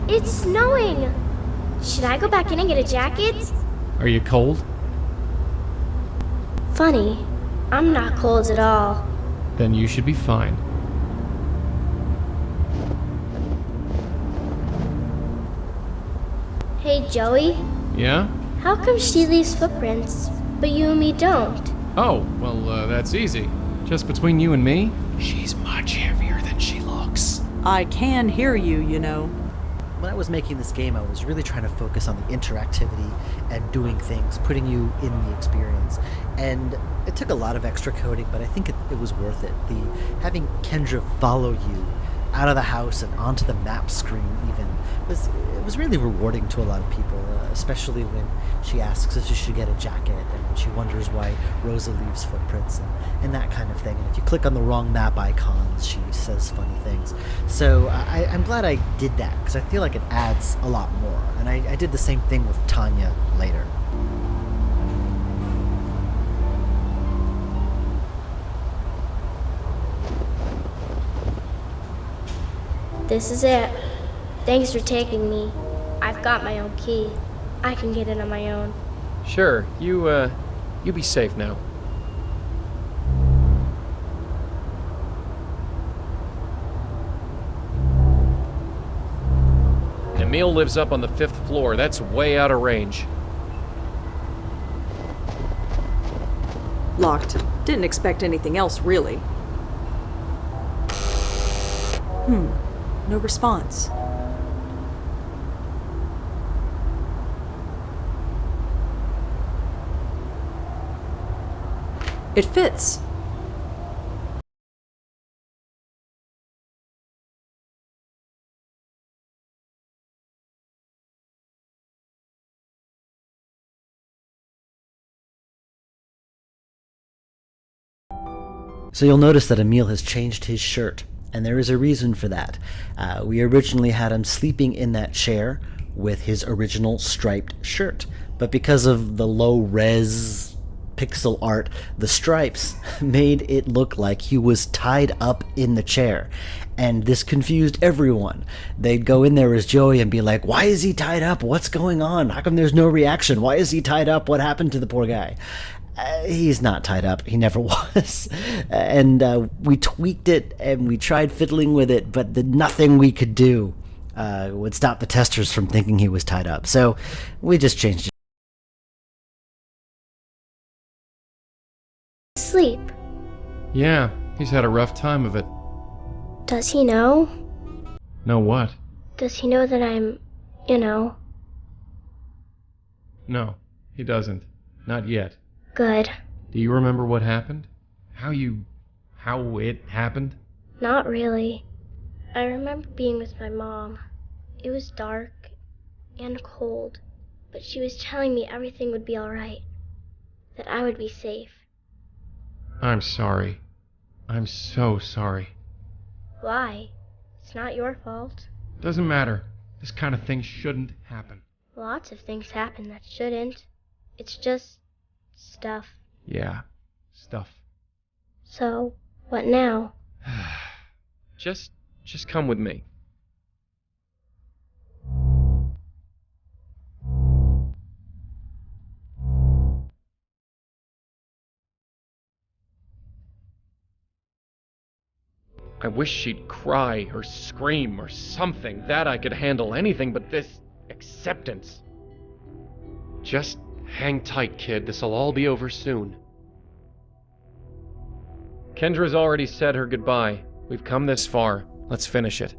It's snowing! Should I go back in and get a jacket? Are you cold? Funny, I'm not cold at all. Then you should be fine. Hey, Joey. Yeah? How come she leaves footprints, but you and me don't? Oh, well, that's easy. Just between you and me, she's much heavier than she looks. I can hear you, you know. When I was making this game, I was really trying to focus on the interactivity and doing things, putting you in the experience. And it took a lot of extra coding, but I think it was worth it. Having Kendra follow you out of the house and onto the map screen even was really rewarding to a lot of people, especially when she asks if she should get a jacket and she wonders why Rosa leaves footprints and that kind of thing. And if you click on the wrong map icons, she says funny things. So I'm glad I did that, because I feel like it adds a lot more. And I did the same thing with Tanya later. This is it. Thanks for taking me. I've got my own key. I can get in on my own. Sure, you be safe now. Emil lives up on the 5th floor. That's way out of range. Locked. Didn't expect anything else, really. No response. It fits. So you'll notice that Emil has changed his shirt, and there is a reason for that. We originally had him sleeping in that chair with his original striped shirt, but because of the low-res pixel art, the stripes made it look like he was tied up in the chair, and this confused everyone. They'd go in there as Joey and be like, why is he tied up? What's going on? How come there's no reaction? Why is he tied up? What happened to the poor guy? He's not tied up. He never was. And we tweaked it and we tried fiddling with it, but nothing we could do would stop the testers from thinking he was tied up. So we just changed it. Sleep. Yeah, he's had a rough time of it. Does he know? Know what? Does he know that I'm, No, he doesn't. Not yet. Good. Do you remember what happened? How it happened? Not really. I remember being with my mom. It was dark and cold, but she was telling me everything would be alright. That I would be safe. I'm sorry. I'm so sorry. Why? It's not your fault. Doesn't matter. This kind of thing shouldn't happen. Lots of things happen that shouldn't. It's just stuff. Yeah, stuff. So, what now? Just come with me. I wish she'd cry or scream or something. That I could handle. Anything but this acceptance. Just hang tight, kid. This'll all be over soon. Kendra's already said her goodbye. We've come this far. Let's finish it.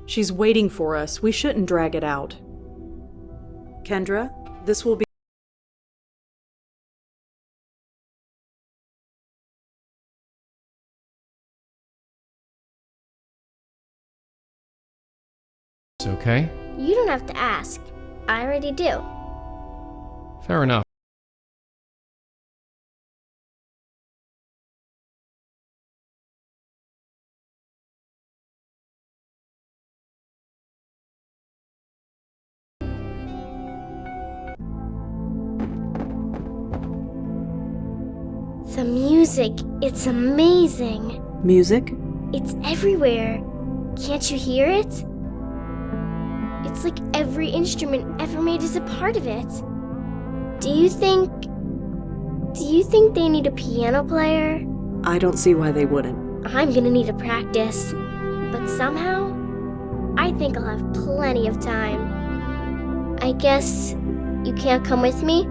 She's waiting for us. We shouldn't drag it out. Kendra, this will be... It's okay? You don't have to ask. I already do. Fair enough. The music, it's amazing. Music? It's everywhere. Can't you hear it? It's like every instrument ever made is a part of it. Do you think they need a piano player? I don't see why they wouldn't. I'm gonna need a practice. But somehow, I think I'll have plenty of time. I guess you can't come with me?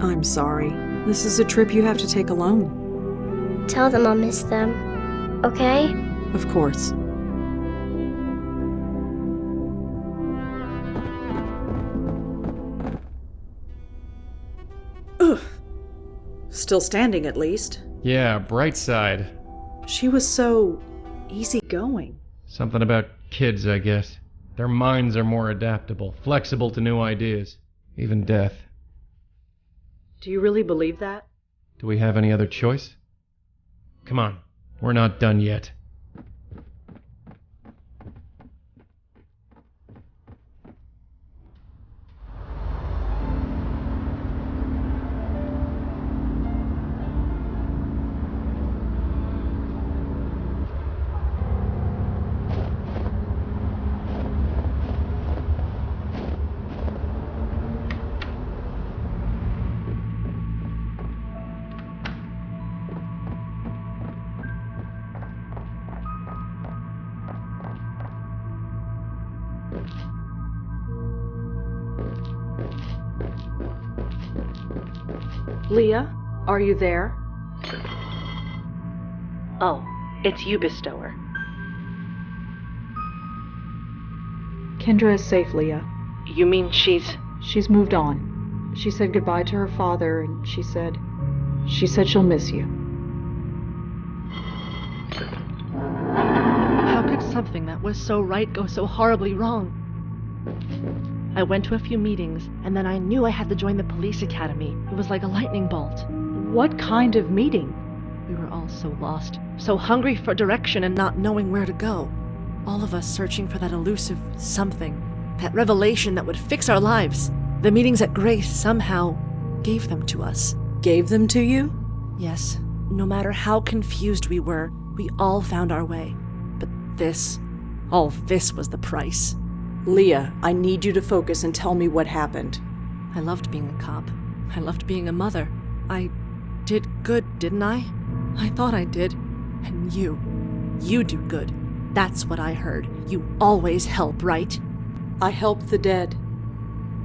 I'm sorry. This is a trip you have to take alone. Tell them I'll miss them, okay? Of course. Ugh. Still standing, at least. Yeah, bright side. She was so easygoing. Something about kids, I guess. Their minds are more adaptable, flexible to new ideas, even death. Do you really believe that? Do we have any other choice? Come on, we're not done yet. Leah, are you there? Oh, it's you, Bestower. Kendra is safe, Leah. You mean She's moved on. She said goodbye to her father, and she said she'll miss you. How could something that was so right go so horribly wrong? I went to a few meetings, and then I knew I had to join the police academy. It was like a lightning bolt. What kind of meeting? We were all so lost, so hungry for direction and not knowing where to go. All of us searching for that elusive something, that revelation that would fix our lives. The meetings at Grace somehow gave them to us. Gave them to you? Yes, no matter how confused we were, we all found our way. But all this was the price. Leah, I need you to focus and tell me what happened. I loved being a cop. I loved being a mother. I did good, didn't I? I thought I did. And you do good. That's what I heard. You always help, right? I help the dead.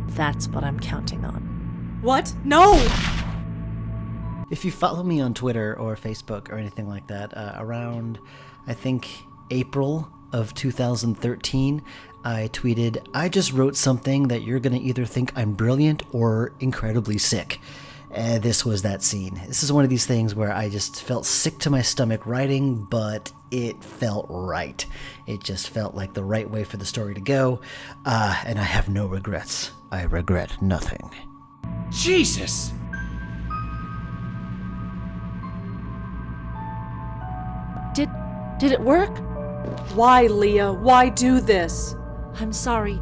That's what I'm counting on. What? No! If you follow me on Twitter or Facebook or anything like that, around, I think, April of 2013, I tweeted, I just wrote something that you're going to either think I'm brilliant or incredibly sick. This was that scene. This is one of these things where I just felt sick to my stomach writing, but it felt right. It just felt like the right way for the story to go, and I have no regrets. I regret nothing. Jesus! Did it work? Why, Leah? Why do this? I'm sorry,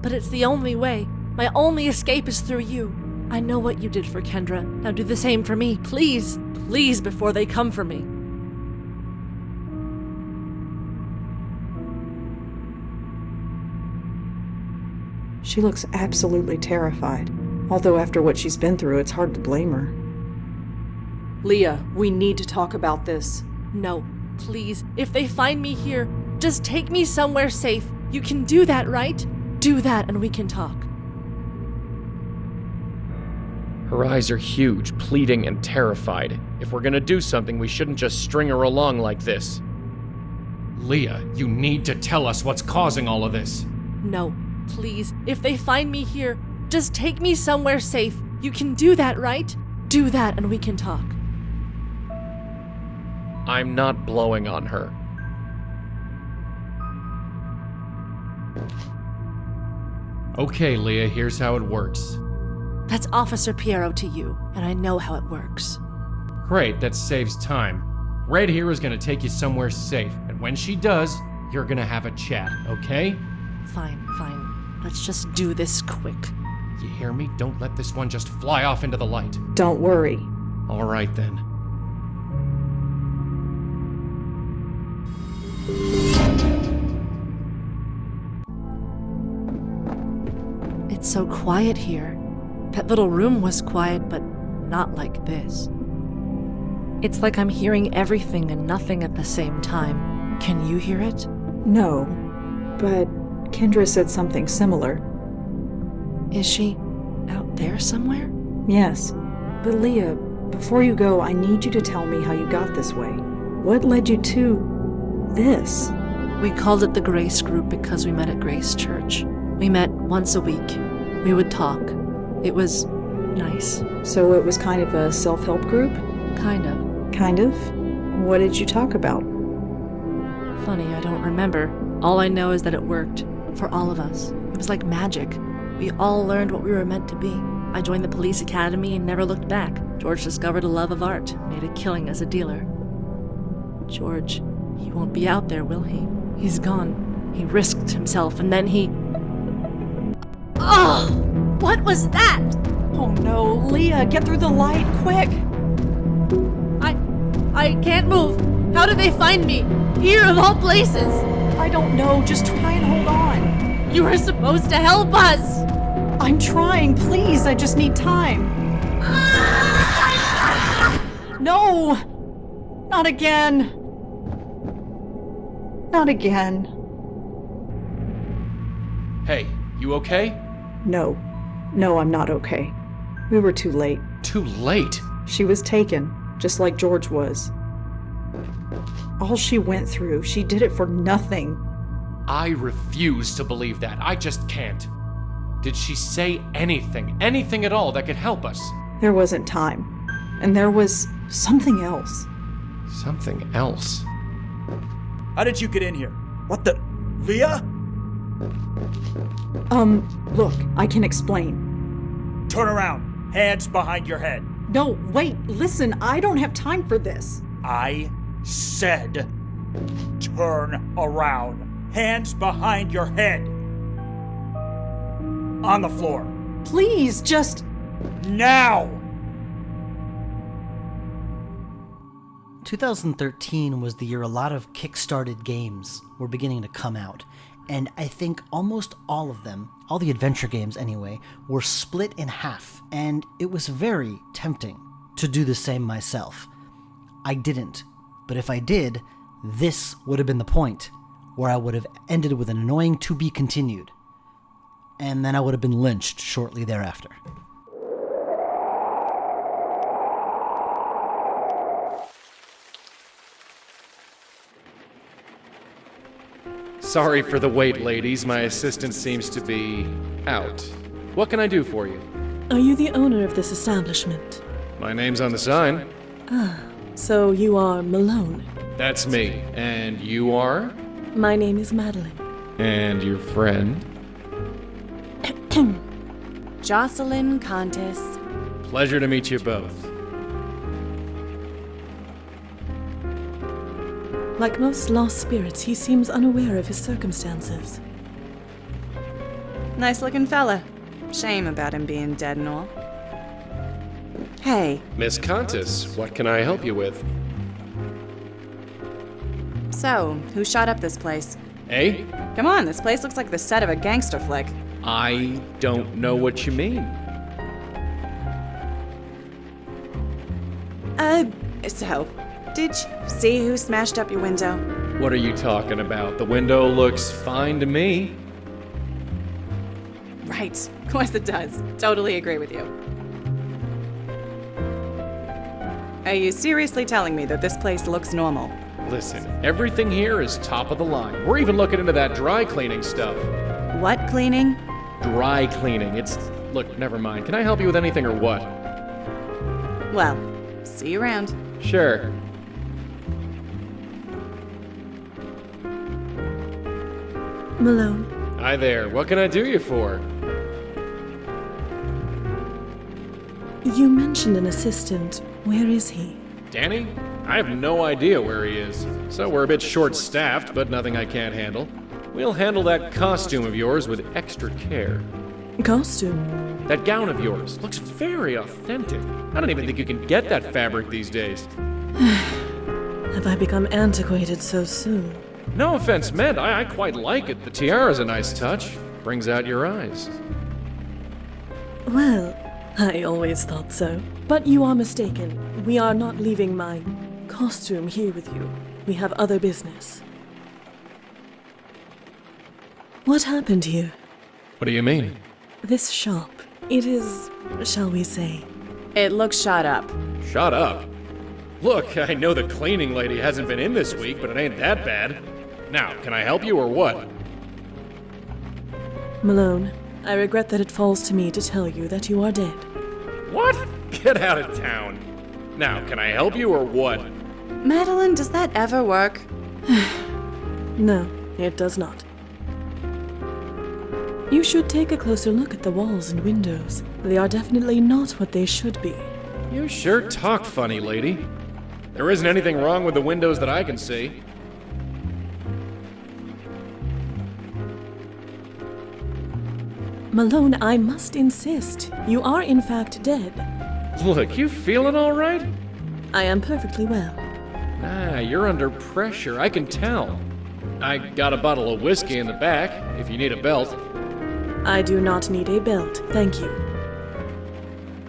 but it's the only way. My only escape is through you. I know what you did for Kendra. Now do the same for me, please. Please, before they come for me. She looks absolutely terrified. Although after what she's been through, it's hard to blame her. Leah, we need to talk about this. No, please. If they find me here, just take me somewhere safe. You can do that, right? Do that and we can talk. Her eyes are huge, pleading and terrified. If we're gonna do something, we shouldn't just string her along like this. Leah, you need to tell us what's causing all of this. No, please. If they find me here, just take me somewhere safe. You can do that, right? Do that and we can talk. I'm not blowing on her. Okay, Leah, here's how it works. That's Officer Piero to you, and I know how it works. Great, that saves time. Red here is gonna take you somewhere safe, and when she does, you're gonna have a chat, okay? Fine. Let's just do this quick. You hear me? Don't let this one just fly off into the light. Don't worry. All right, then. It's so quiet here. That little room was quiet, but not like this. It's like I'm hearing everything and nothing at the same time. Can you hear it? No, but Kendra said something similar. Is she out there somewhere? Yes, but Leah, before you go, I need you to tell me how you got this way. What led you to this? We called it the Grace Group because we met at Grace Church. We met once a week. We would talk. It was nice. So it was kind of a self-help group? Kind of. Kind of? What did you talk about? Funny, I don't remember. All I know is that it worked. For all of us. It was like magic. We all learned what we were meant to be. I joined the police academy and never looked back. George discovered a love of art, made a killing as a dealer. George, he won't be out there, will he? He's gone. He risked himself and then he... Oh! What was that? Oh no, Leah, get through the light, quick! I can't move. How did they find me? Here of all places. I don't know, just try and hold on. You were supposed to help us. I'm trying, please, I just need time. No! Not again. Not again. Hey, you okay? No, I'm not okay. We were too late. Too late? She was taken, just like George was. All she went through, she did it for nothing. I refuse to believe that. I just can't. Did she say anything at all that could help us? There wasn't time. And there was something else. Something else? How did you get in here? What the... Leah? Look, I can explain. Turn around. Hands behind your head. No, wait, listen, I don't have time for this. I said turn around. Hands behind your head. On the floor. Please, just... Now! 2013 was the year a lot of kickstarted games were beginning to come out, and I think almost all of them, all the adventure games anyway, were split in half, and it was very tempting to do the same myself. I didn't, but if I did, this would have been the point, where I would have ended with an annoying to be continued, and then I would have been lynched shortly thereafter. Sorry for the wait, ladies. My assistant seems to be out. What can I do for you? Are you the owner of this establishment? My name's on the sign. So you are Malone. That's me. And you are? My name is Madeline. And your friend? Jocelyn Contis. Pleasure to meet you both. Like most lost spirits, he seems unaware of his circumstances. Nice looking fella. Shame about him being dead and all. Hey, Miss Contis, what can I help you with? so, who shot up this place? Eh? Come on, this place looks like the set of a gangster flick. I don't know what you mean. So, did you see who smashed up your window? What are you talking about? The window looks fine to me. Right, of course it does. Totally agree with you. Are you seriously telling me that this place looks normal? Listen, everything here is top of the line. We're even looking into that dry cleaning stuff. What cleaning? Dry cleaning. Look, never mind. Can I help you with anything or what? Well, see you around. Sure. Malone, Hi there. What can I do you for? you mentioned an assistant. Where is he? Danny? I have no idea where he is. So we're a bit short-staffed, but nothing I can't handle. We'll handle that costume of yours with extra care. Costume? That gown of yours looks very authentic. I don't even think you can get that fabric these days. Have I become antiquated so soon? No offense meant, I quite like it. The tiara's a nice touch. Brings out your eyes. Well, I always thought so. But you are mistaken. We are not leaving my costume here with you. We have other business. What happened here? What do you mean? This shop, it is, shall we say... It looks shot up. Shut up. Look, I know the cleaning lady hasn't been in this week, but it ain't that bad. Now, can I help you or what? Malone, I regret that it falls to me to tell you that you are dead. What? Get out of town. Now, can I help you or what? Madeline, does that ever work? No, it does not. You should take a closer look at the walls and windows. They are definitely not what they should be. You sure talk funny, lady. There isn't anything wrong with the windows that I can see. Malone, I must insist. You are in fact dead. Look, you feeling all right? I am perfectly well. Nah, you're under pressure, I can tell. I got a bottle of whiskey in the back, if you need a belt. I do not need a belt, thank you.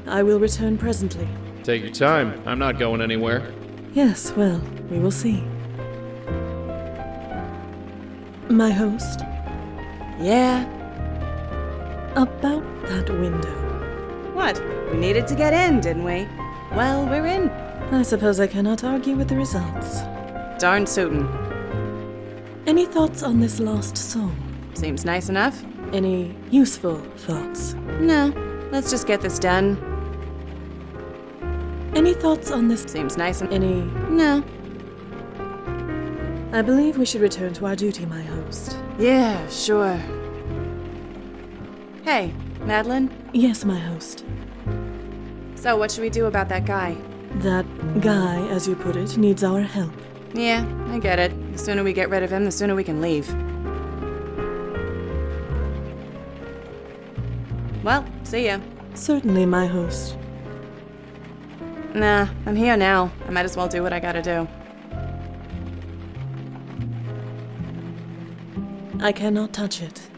I will return presently. Take your time, I'm not going anywhere. Yes, well, we will see. My host, Yeah. about that window. What? We needed to get in, didn't we? Well, we're in. I suppose I cannot argue with the results. Darn suitin'. Any thoughts on this lost soul? Seems nice enough. Any useful thoughts? No, let's just get this done. Any thoughts on this? Seems nice and... Any? No. I believe we should return to our duty, my host. Yeah, sure. Hey, Madeline? Yes, my host. So what should we do about that guy? That guy, as you put it, needs our help. Yeah, I get it. The sooner we get rid of him, the sooner we can leave. Well, see ya. Certainly, my host. Nah, I'm here now. I might as well do what I gotta do. I cannot touch it.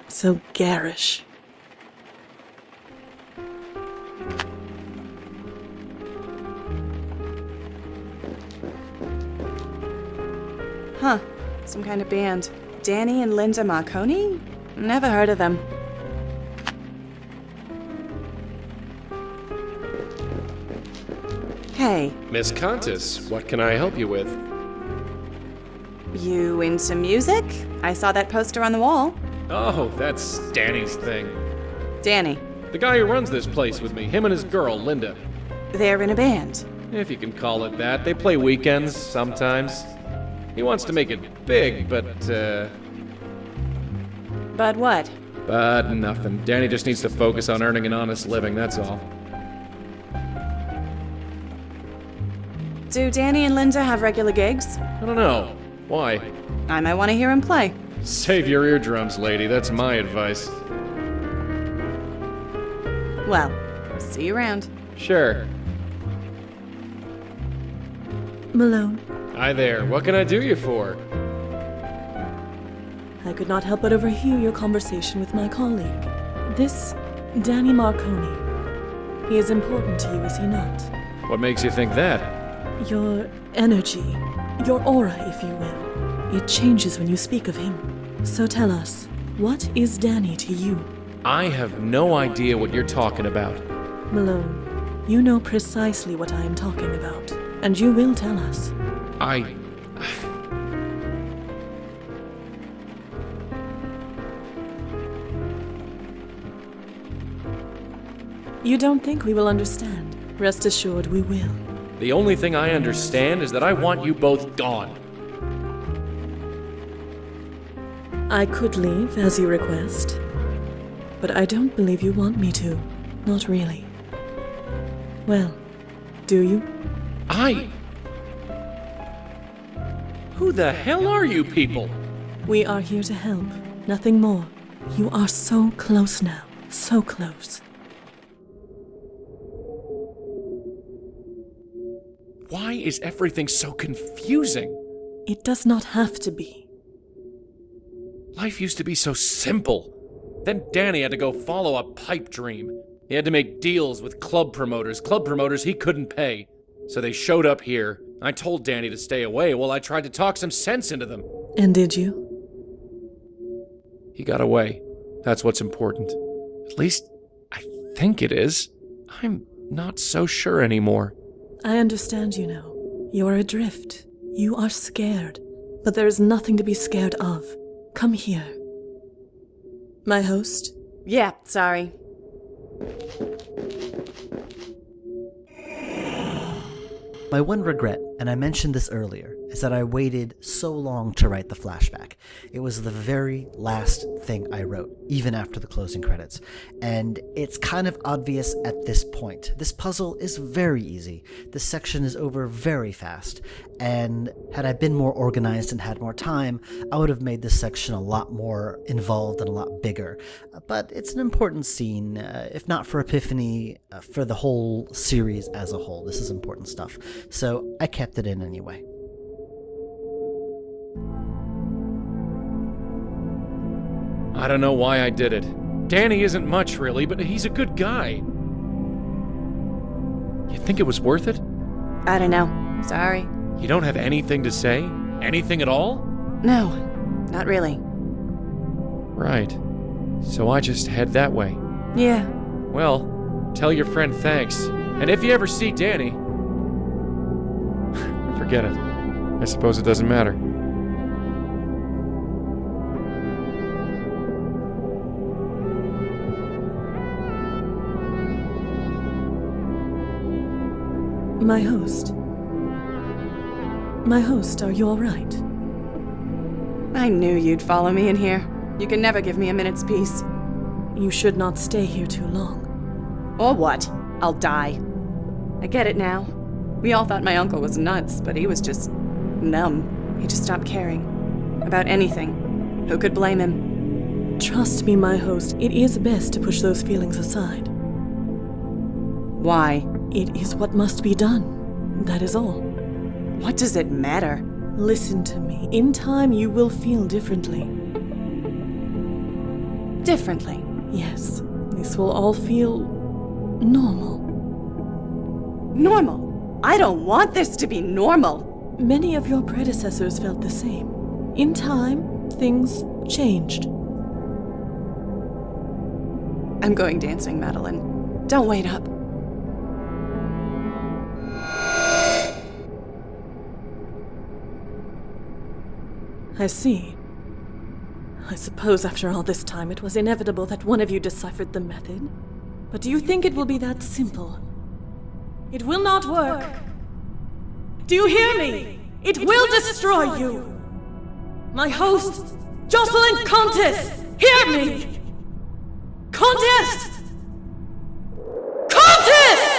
So garish. Huh. Some kind of band. Danny and Linda Marconi? Never heard of them. Hey, Miss Contis, what can I help you with? you into music? I saw that poster on the wall. Oh, that's Danny's thing. Danny, The guy who runs this place with me, him and his girl, Linda. they're in a band. If you can call it that. They play weekends, sometimes. He wants to make it big, but But what? nothing. Danny just needs to focus on earning an honest living, that's all. Do Danny and Linda have regular gigs? I don't know. Why? I might want to hear him play. Save your eardrums, lady. That's my advice. Well, see you around. Sure. Malone, Hi there. What can I do you for? I could not help but overhear your conversation with my colleague. This Danny Marconi. He is important to you, is he not? What makes you think that? Your energy, your aura, if you will. It changes when you speak of him. So tell us, what is Danny to you? I have no idea what you're talking about. Malone, you know precisely what I am talking about, and you will tell us. You don't think we will understand? Rest assured we will. The only thing I understand is that I want you both gone. I could leave, as you request. But I don't believe you want me to. Not really. Well, do you? Who the hell are you people? We are here to help. Nothing more. You are so close now. So close. Why is everything so confusing? It does not have to be. Life used to be so simple. Then Danny had to go follow a pipe dream. He had to make deals with club promoters he couldn't pay. So they showed up here. I told Danny to stay away while I tried to talk some sense into them. And did you? He got away. That's what's important. At least, I think it is. I'm not so sure anymore. I understand you now. You are adrift. You are scared. But there is nothing to be scared of. Come here. My host? Yeah, sorry. My one regret, and I mentioned this earlier, is that I waited so long to write the flashback. It was the very last thing I wrote, even after the closing credits. And it's kind of obvious at this point. This puzzle is very easy. This section is over very fast. And had I been more organized and had more time, I would have made this section a lot more involved and a lot bigger. But it's an important scene, if not for Epiphany, for the whole series as a whole. This is important stuff. So I kept it in anyway. I don't know why I did it. Danny isn't much, really, but he's a good guy. You think it was worth it? I don't know. Sorry. You don't have anything to say? Anything at all? No, not really. Right. So I just head that way. Yeah. Well, tell your friend thanks. And if you ever see Danny... Forget it. I suppose it doesn't matter. My host. My host, are you all right? I knew you'd follow me in here. You can never give me a minute's peace. You should not stay here too long. Or what? I'll die. I get it now. We all thought my uncle was nuts, but he was just numb. He just stopped caring. About anything. Who could blame him? Trust me, my host, it is best to push those feelings aside. Why? It is what must be done. That is all. What does it matter? Listen to me. In time, you will feel differently. Differently? Yes. This will all feel normal. Normal? I don't want this to be normal. Many of your predecessors felt the same. In time, things changed. I'm going dancing, Madeline. Don't wait up. I see. I suppose after all this time it was inevitable that one of you deciphered the method. But do you think it will be that simple? It will not work. Do you hear me? It will destroy you. My host, Jocelyn Comtesse, hear me! Comtesse! Comtesse!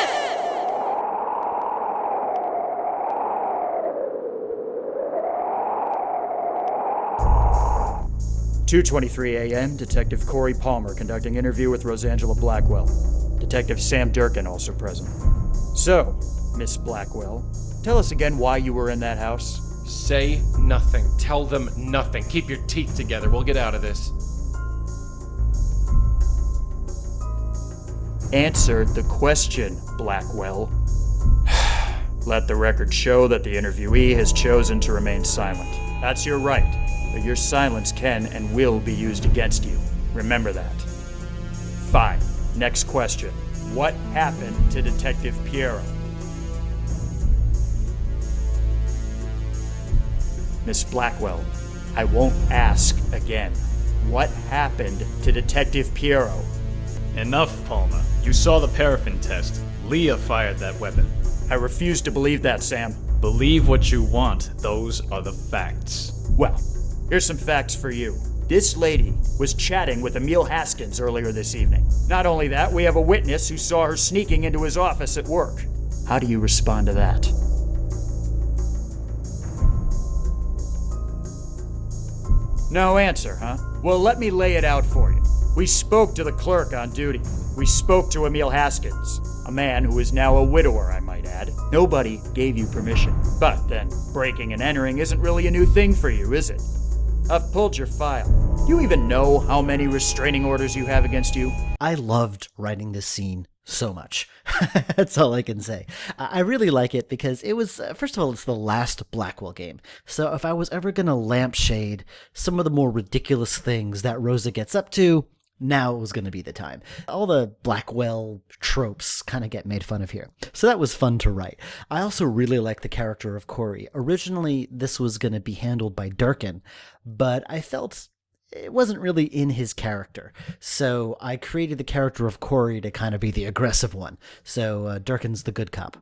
2:23 a.m., Detective Corey Palmer conducting interview with Rosa Blackwell. Detective Sam Durkin also present. So, Miss Blackwell, tell us again why you were in that house. Say nothing. Tell them nothing. Keep your teeth together. We'll get out of this. Answer the question, Blackwell. Let the record show that the interviewee has chosen to remain silent. That's your right. But your silence can and will be used against you. Remember that. Fine. Next question. What happened to Detective Piero? Miss Blackwell, I won't ask again. What happened to Detective Piero? Enough, Palmer. You saw the paraffin test. Leah fired that weapon. I refuse to believe that, Sam. Believe what you want. Those are the facts. Well, here's some facts for you. This lady was chatting with Emil Haskins earlier this evening. Not only that, we have a witness who saw her sneaking into his office at work. How do you respond to that? No answer, huh? Well, let me lay it out for you. We spoke to the clerk on duty. We spoke to Emil Haskins, a man who is now a widower, I might add. Nobody gave you permission. But then, breaking and entering isn't really a new thing for you, is it? I've pulled your file. Do you even know how many restraining orders you have against you? I loved writing this scene so much. That's all I can say. I really like it because it was, first of all, it's the last Blackwell game. So if I was ever going to lampshade some of the more ridiculous things that Rosa gets up to, now was going to be the time. All the Blackwell tropes kind of get made fun of here. So that was fun to write. I also really like the character of Corey. Originally, this was going to be handled by Durkin, but I felt it wasn't really in his character. So I created the character of Corey to kind of be the aggressive one. So Durkin's the good cop.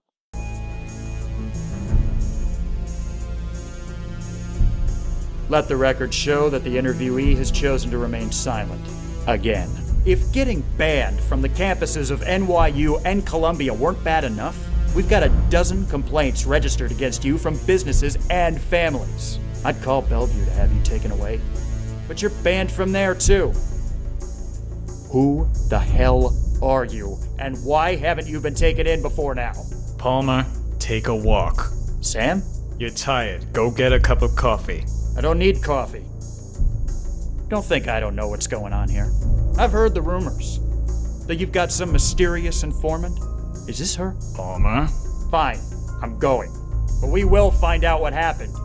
Let the record show that the interviewee has chosen to remain silent. Again. If getting banned from the campuses of NYU and Columbia weren't bad enough, we've got a dozen complaints registered against you from businesses and families. I'd call Bellevue to have you taken away. But you're banned from there too. Who the hell are you? And why haven't you been taken in before now? Palmer, take a walk. Sam? You're tired. Go get a cup of coffee. I don't need coffee. Don't think I don't know what's going on here. I've heard the rumors that you've got some mysterious informant. Is this her? Palmer? Fine, I'm going. But we will find out what happened.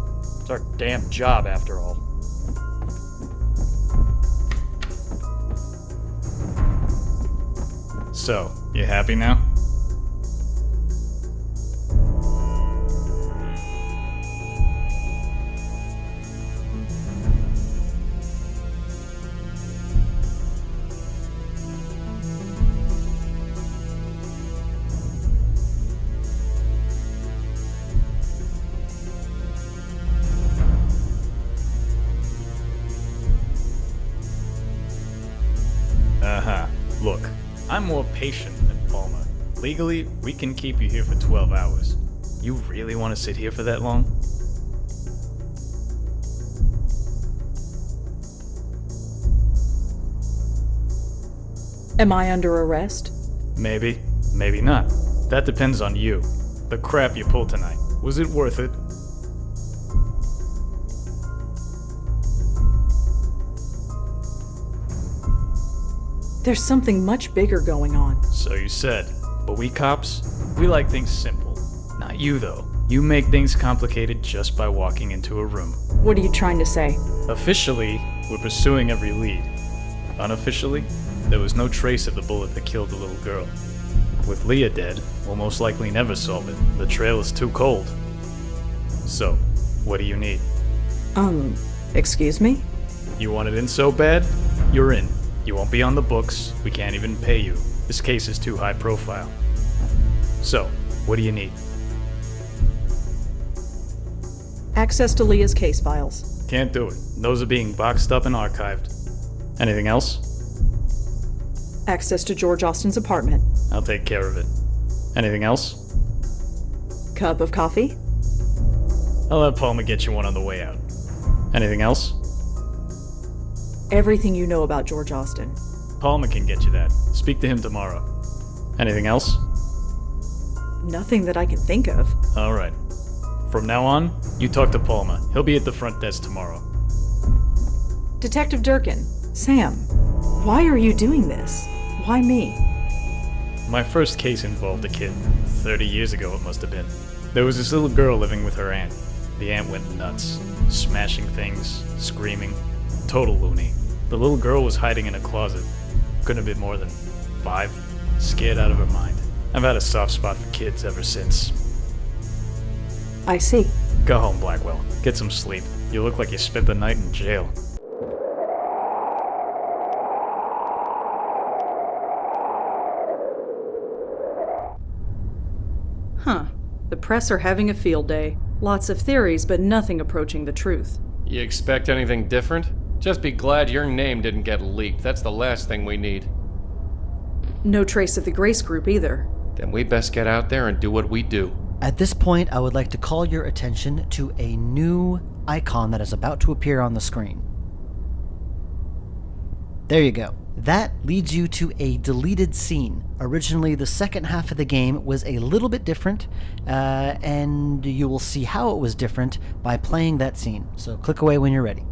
It's our damn job after all. So, you happy now? Look, I'm more patient than Palmer. Legally, we can keep you here for 12 hours. You really want to sit here for that long? Am I under arrest? Maybe, maybe not. That depends on you. The crap you pulled tonight, was it worth it? There's something much bigger going on. So you said. But we cops, we like things simple. Not you, though. You make things complicated just by walking into a room. What are you trying to say? Officially, we're pursuing every lead. Unofficially, there was no trace of the bullet that killed the little girl. With Leah dead, we'll most likely never solve it. The trail is too cold. So, what do you need? Excuse me? You want it in so bad? You're in. You won't be on the books, we can't even pay you. This case is too high profile. So, what do you need? Access to Leah's case files. Can't do it. Those are being boxed up and archived. Anything else? Access to George Austin's apartment. I'll take care of it. Anything else? Cup of coffee? I'll let Palmer get you one on the way out. Anything else? Everything you know about George Austin. Palmer can get you that. Speak to him tomorrow. Anything else? Nothing that I can think of. Alright. From now on, you talk to Palmer. He'll be at the front desk tomorrow. Detective Durkin. Sam, why are you doing this? Why me? My first case involved a kid. 30 years ago it must have been. There was this little girl living with her aunt. The aunt went nuts. Smashing things, screaming. Total loony. The little girl was hiding in a closet. Couldn't have been more than 5. Scared out of her mind. I've had a soft spot for kids ever since. I see. Go home, Blackwell. Get some sleep. You look like you spent the night in jail. Huh. The press are having a field day. Lots of theories, but nothing approaching the truth. You expect anything different? Just be glad your name didn't get leaked. That's the last thing we need. No trace of the Grace Group either. Then we best get out there and do what we do. At this point, I would like to call your attention to a new icon that is about to appear on the screen. There you go. That leads you to a deleted scene. Originally, the second half of the game was a little bit different, and you will see how it was different by playing that scene. So click away when you're ready.